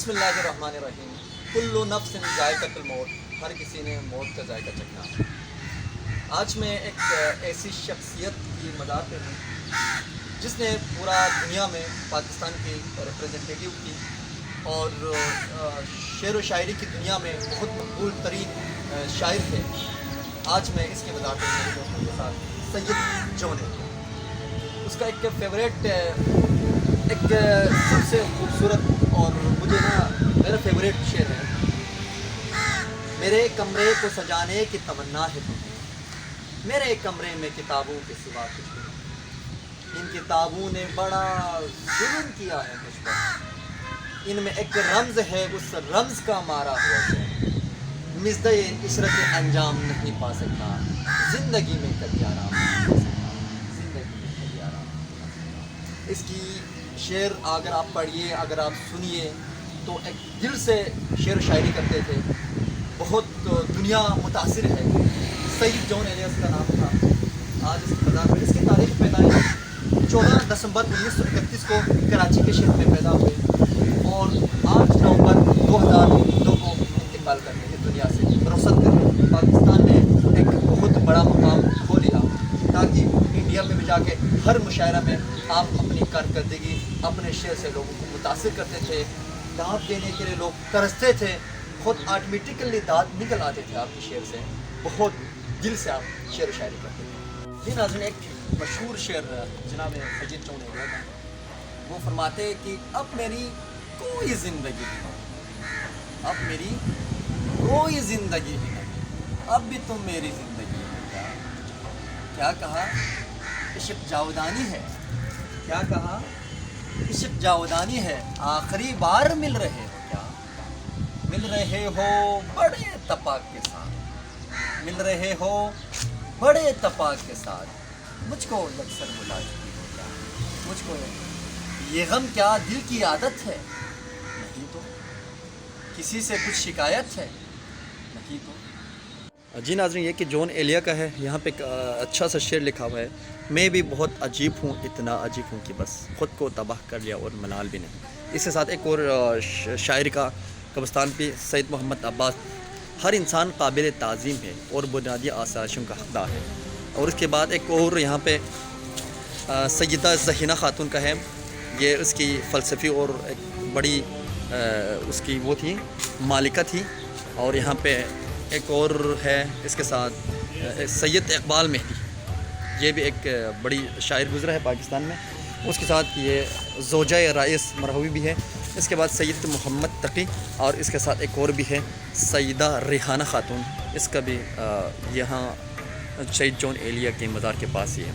बिस्मिल्लाहिर्रहमानिर्रहीम। कुल्लु नफ्सिन ज़ायक़तुल मौत, हर किसी ने मौत का जायका चखना। आज मैं एक ऐसी शख्सियत की मदार पे हूँ जिसने पूरा दुनिया में पाकिस्तान की रिप्रेजेंटेटिव की और शेर व शायरी की दुनिया में बहुत मकबूल तरीन शायर थे। आज मैं इसके मदार पे मेरे दोस्तों के साथ सैयद जॉन है। उसका एक फेवरेट एक सबसे खूबसूरत और मुझे मेरा फेवरेट शेर है, मेरे कमरे को सजाने की तमन्ना है तुम्हें, मेरे कमरे में किताबों के सिवा कुछ नहीं। इन किताबों ने बड़ा जुल्म किया है मुझ पर, इनमें एक रम्ज़ है, उस रम्ज़ का मारा हुआ है। मिज़्द-ए इशरत अंजाम नहीं पा सकता, ज़िंदगी में कभी आराम नहीं पा सकता, ज़िंदगी में कभी आराम नहीं पा सकता। इसकी शेर अगर आप पढ़िए, अगर आप सुनिए तो एक दिल से शेर शायरी करते थे। बहुत दुनिया मुतासिर है। सैयद जॉन एलियस का नाम था। आज इसकी मज़ार पर इसकी तारीख़ पैदाइश 14 दिसंबर 1931 को कराची के शहर में पैदा हुए और 8 नवंबर 2002 को इंतकाल करने के दुनिया से रुखसत कर पाकिस्तान ने एक बहुत बड़ा मुकाम खो लिया, ताकि इंडिया में भी जाके हर मुशायरा में आप अपनी कारकर्दगी अपने शेर से लोगों को मुतासिर करते थे। दाद देने के लिए लोग तरसते थे, खुद ऑटोमेटिकली दाद निकल आते थे आपके शेर से। बहुत दिल से आप शेर व शायरी करते थे। जी नाज़रीन, एक मशहूर शेर जनाब सैयद जॉन एलिया का, वो फरमाते हैं कि अब मेरी कोई ज़िंदगी नहीं, अब मेरी कोई ज़िंदगी ही नहीं, अब भी तुम मेरी ज़िंदगी हो। क्या कहा? इश्क जावदानी है। क्या कहा? इश्क जावदानी है। आखिरी बार मिल रहे हो क्या? मिल रहे हो बड़े तपाक के साथ, मिल रहे हो बड़े तपाक के साथ। मुझको अक्सर बुला चुकी हो क्या? मुझको ये गम क्या दिल की आदत है? नहीं तो। किसी से कुछ शिकायत है? नहीं तो। जी नाज़रीन, ये कि जॉन एलिया का है। यहाँ पे एक अच्छा सा शेर लिखा हुआ है, मैं भी बहुत अजीब हूँ, इतना अजीब हूँ कि बस ख़ुद को तबाह कर लिया और मलाल भी नहीं। इसके साथ एक और शायर का कब्रिस्तान पे सैयद मोहम्मद अब्बास, हर इंसान काबिल ताज़ीम है और बुनियादी आसाइशों का हकदार है। और उसके बाद एक और यहाँ पे सैयदा ज़हीना खातून का है। ये उसकी फ़लसफ़ी और एक बड़ी उसकी वो थी, मालिका थी। और यहाँ पे एक और है इसके साथ सैयद इकबाल मेहदी, ये भी एक बड़ी शायर गुज़रा है पाकिस्तान में। उसके साथ ये ज़ौजा-ए राइस मरहवी भी है। इसके बाद सैयद मोहम्मद तकी, और इसके साथ एक और भी है सैयदा रिहाना खातून। इसका भी यहाँ सैयद जॉन एलिया के मज़ार के पास ही है।